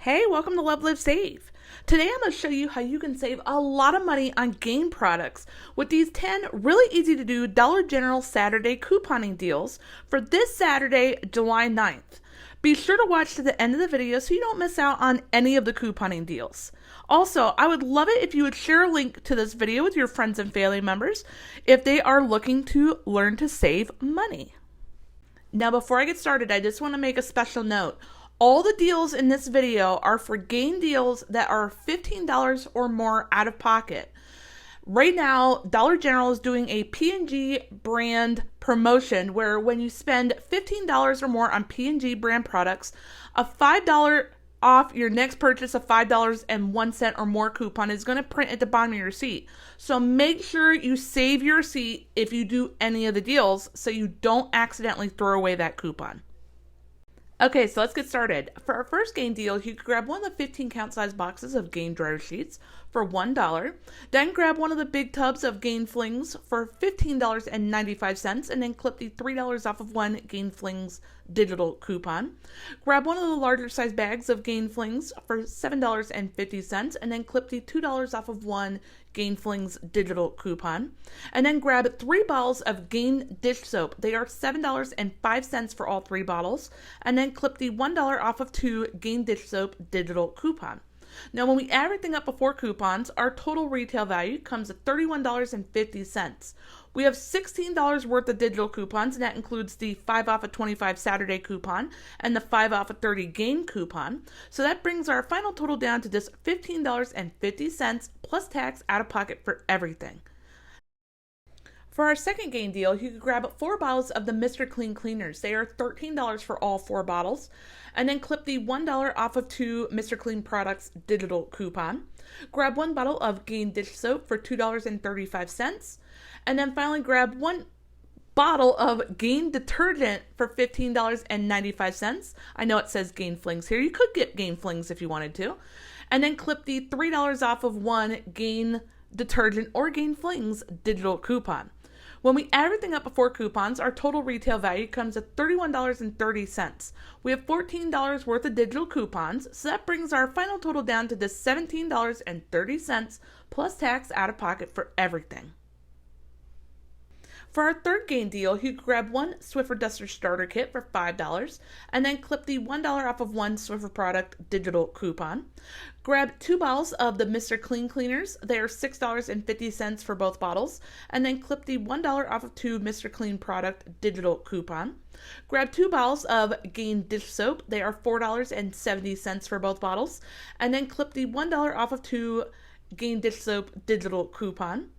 Hey, welcome to LoveLiveSave. Today I'm going to show you how you can save a lot of money on game products with these 10 really easy to do Dollar General Saturday couponing deals for this Saturday, July 9th. Be sure to watch to the end of the video so you don't miss out on any of the couponing deals. Also, I would love it if you would share a link to this video with your friends and family members if they are looking to learn to save money. Now, before I get started, I just want to make a special note. All the deals in this video are for game deals that are $15 or more out of pocket. Right now, Dollar General is doing a P&G brand promotion where when you spend $15 or more on P&G brand products, a $5 off your next purchase of $5.01 or more coupon is going to print at the bottom of your receipt. So make sure you save your receipt if you do any of the deals so you don't accidentally throw away that coupon. Okay, so let's get started. For our first game deal, you could grab one of the 15 count size boxes of game dryer sheets for $1. Then grab one of the big tubs of Game Flings for $15.95 and then clip the $3 off of one Game Flings digital coupon. Grab one of the larger size bags of Game Flings for $7.50 and then clip the $2 off of one Game Flings digital coupon. And then grab 3 bottles of Gain dish soap. They are $7.05 for all 3 bottles. And then clip the $1 off of 2 Gain dish soap digital coupon. Now, when we add everything up before coupons, our total retail value comes at $31.50. We have $16 worth of digital coupons, and that includes the 5 off of 25 Saturday coupon and the 5 off of 30 game coupon. So that brings our final total down to just $15.50 plus tax out of pocket for everything. For our second game deal, you could grab 4 bottles of the Mr. Clean Cleaners. They are $13 for all 4 bottles. And then clip the $1 off of 2 Mr. Clean products digital coupon. Grab 1 bottle of Gain dish soap for $2.35. And then finally grab 1 bottle of Gain detergent for $15.95. I know it says Gain Flings here. You could get Gain Flings if you wanted to. And then clip the $3 off of 1 Gain detergent or Gain Flings digital coupon. When we add everything up before coupons, our total retail value comes at $31.30. We have $14 worth of digital coupons, so that brings our final total down to just $17.30 plus tax out of pocket for everything. For our third game deal, you could grab 1 Swiffer Duster Starter Kit for $5 and then clip the $1 off of 1 Swiffer product digital coupon. Grab 2 bottles of the Mr. Clean Cleaners. They are $6.50 for both bottles. And then clip the $1 off of 2 Mr. Clean product digital coupon. Grab 2 bottles of Gain dish soap. They are $4.70 for both bottles. And then clip the $1 off of 2 Gain dish soap digital coupon.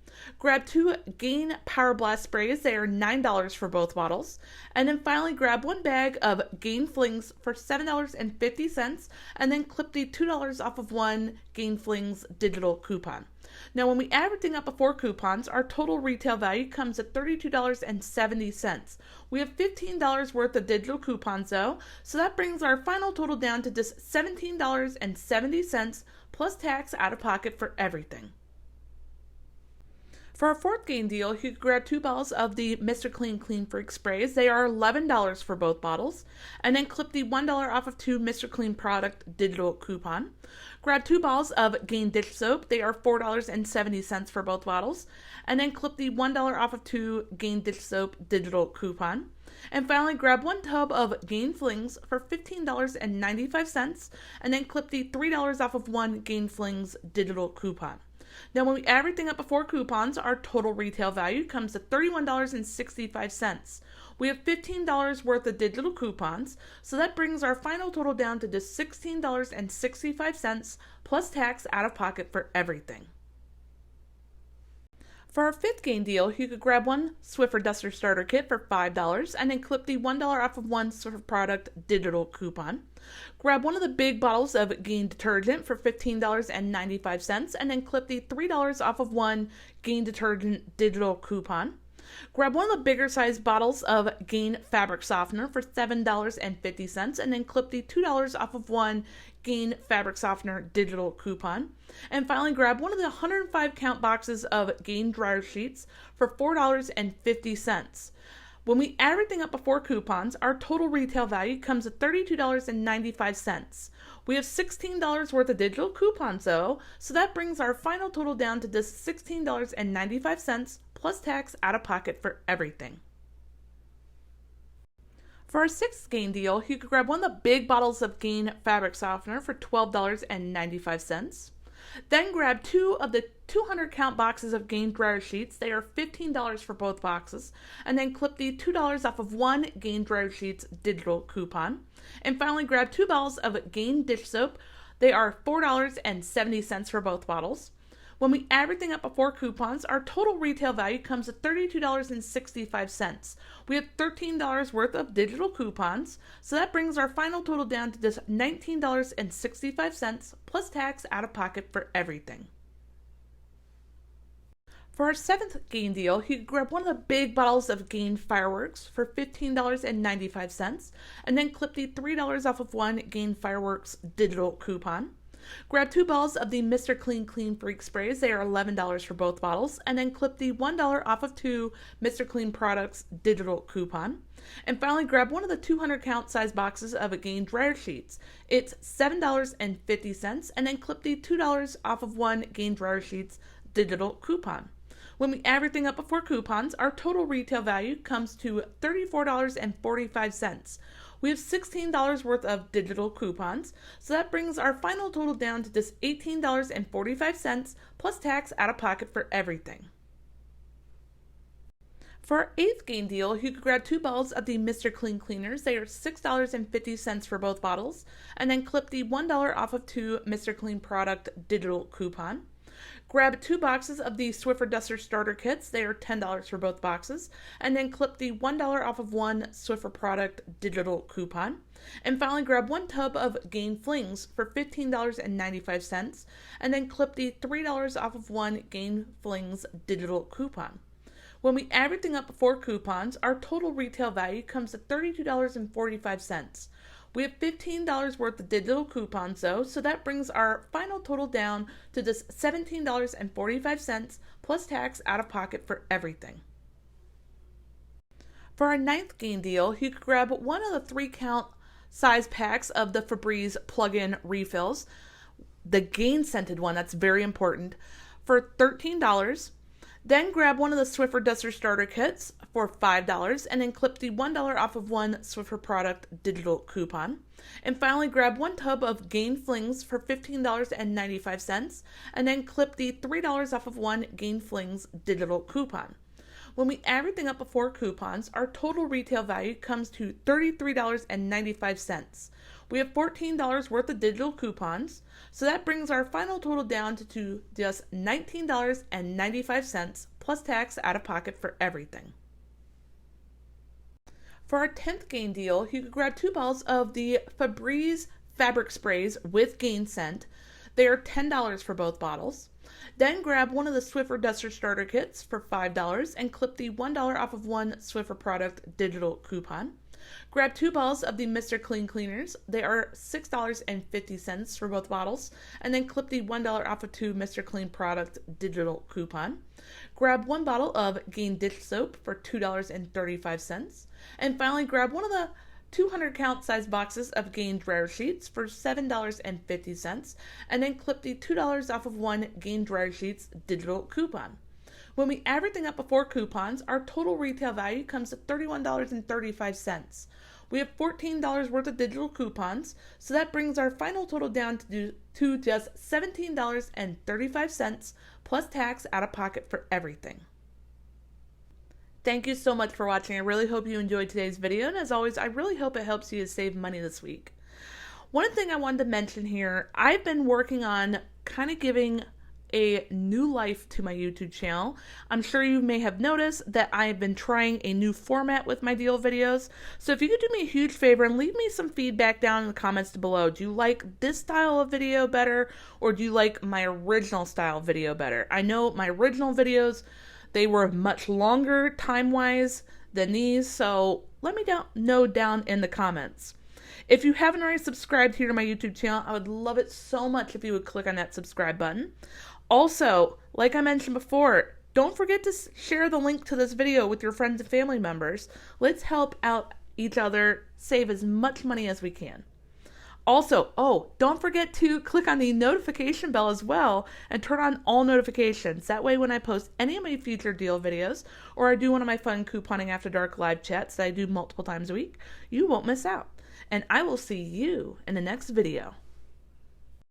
Grab 2 Gain Power Blast sprays. They are $9 for both bottles. And then finally grab 1 bag of Gain Flings for $7.50 and then clip the $2 off of 1 Gain Flings digital coupon. Now, when we add everything up before coupons, our total retail value comes at $32.70. We have $15 worth of digital coupons though, so that brings our final total down to just $17.70 plus tax out of pocket for everything. For our fourth game deal, you could grab 2 bottles of the Mr. Clean Clean Freak sprays. They are $11 for both bottles. And then clip the $1 off of 2 Mr. Clean product digital coupon. Grab 2 bottles of Gain dish soap. They are $4.70 for both bottles. And then clip the $1 off of 2 Gain dish soap digital coupon. And finally, grab 1 tub of Gain Flings for $15.95. And then clip the $3 off of 1 Gain Flings digital coupon. Now, when we add everything up before coupons, our total retail value comes to $31.65. We have $15 worth of digital coupons, so that brings our final total down to just $16.65 plus tax out of pocket for everything. For our fifth game deal, you could grab 1 Swiffer Duster Starter Kit for $5 and then clip the $1 off of 1 Swiffer product digital coupon. Grab 1 of the big bottles of Gain detergent for $15.95 and then clip the $3 off of 1 Gain detergent digital coupon. Grab 1 of the bigger size bottles of Gain fabric softener for $7.50 and then clip the $2 off of 1 Gain fabric softener digital coupon. And finally, grab 1 of the 105 count boxes of Gain dryer sheets for $4.50. When we add everything up before coupons, our total retail value comes to $32.95. We have $16 worth of digital coupons though, so that brings our final total down to just $16.95 plus tax out of pocket for everything. For our sixth Gain deal, you could grab one of the big bottles of Gain fabric softener for $12.95. Then grab 2 of the 200 count boxes of Gain dryer sheets. They are $15 for both boxes. And then clip the $2 off of one Gain dryer sheets digital coupon. And finally grab 2 bottles of Gain dish soap. They are $4.70 for both bottles. When we add everything up before coupons, our total retail value comes to $32.65. We have $13 worth of digital coupons, so that brings our final total down to just $19.65 plus tax out of pocket for everything. For our seventh Gain deal, you can grab one of the big bottles of Gain fireworks for $15.95 and then clip the $3 off of one Gain fireworks digital coupon. Grab 2 bottles of the Mr. Clean Freak sprays. They are $11 for both bottles. And then clip the $1 off of 2 Mr. Clean products digital coupon. And finally, grab one of the 200 count size boxes of Gain dryer sheets. It's $7.50. And then clip the $2 off of 1 Gain dryer sheets digital coupon. When we add everything up before coupons, our total retail value comes to $34.45. We have $16 worth of digital coupons, so that brings our final total down to just $18.45 plus tax out of pocket for everything. For our eighth Gain deal, you could grab 2 bottles of the Mr. Clean cleaners. They are $6.50 for both bottles, and then clip the $1 off of 2 Mr. Clean product digital coupon. Grab 2 boxes of the Swiffer Duster starter kits. They are $10 for both boxes. And then clip the $1 off of 1 Swiffer product digital coupon. And finally, grab 1 tub of Gain Flings for $15.95. And then clip the $3 off of 1 Gain Flings digital coupon. When we add everything up before coupons, our total retail value comes to $32.45. We have $15 worth of digital coupons though, so that brings our final total down to just $17.45 plus tax out of pocket for everything. For our ninth Gain deal, you could grab one of the 3 count size packs of the Febreze plug-in refills, the Gain scented one, that's very important, for $13. Then grab one of the Swiffer Duster starter kits for $5 and then clip the $1 off of 1 Swiffer product digital coupon. And finally, grab 1 tub of Gain Flings for $15.95 and then clip the $3 off of 1 Gain Flings digital coupon. When we add everything up before coupons, our total retail value comes to $33.95. We have $14 worth of digital coupons, so that brings our final total down to just $19.95 plus tax out of pocket for everything. For our 10th Gain deal, you could grab 2 bottles of the Febreze fabric sprays with Gain scent. They are $10 for both bottles. Then grab one of the Swiffer Duster starter kits for $5 and clip the $1 off of 1 Swiffer product digital coupon. Grab 2 bottles of the Mr. Clean cleaners. They are $6.50 for both bottles. And then clip the $1 off of 2 Mr. Clean product digital coupon. Grab 1 bottle of Gain dish soap for $2.35. And finally, grab one of the 200 count size boxes of Gain dryer sheets for $7.50. And then clip the $2 off of 1 Gain dryer sheets digital coupon. When we add everything up before coupons, our total retail value comes to $31.35. We have $14 worth of digital coupons, so that brings our final total down to just $17.35 plus tax out of pocket for everything. Thank you so much for watching. I really hope you enjoyed today's video, and as always, I really hope it helps you to save money this week. One thing I wanted to mention here, I've been working on kind of giving a new life to my YouTube channel. I'm sure you may have noticed that I have been trying a new format with my deal videos. So if you could do me a huge favor and leave me some feedback down in the comments below. Do you like this style of video better, or do you like my original style video better? I know my original videos, they were much longer time-wise than these, so let me know down in the comments. If you haven't already subscribed here to my YouTube channel, I would love it so much if you would click on that subscribe button. Also, like I mentioned before, Don't forget to share the link to this video with your friends and family members. Let's help out each other save as much money as we can. Also, don't forget to click on the notification bell as well and turn on all notifications. That way when I post any of my future deal videos or I do one of my fun couponing after dark live chats that I do multiple times a week, you won't miss out. And I will see you in the next video.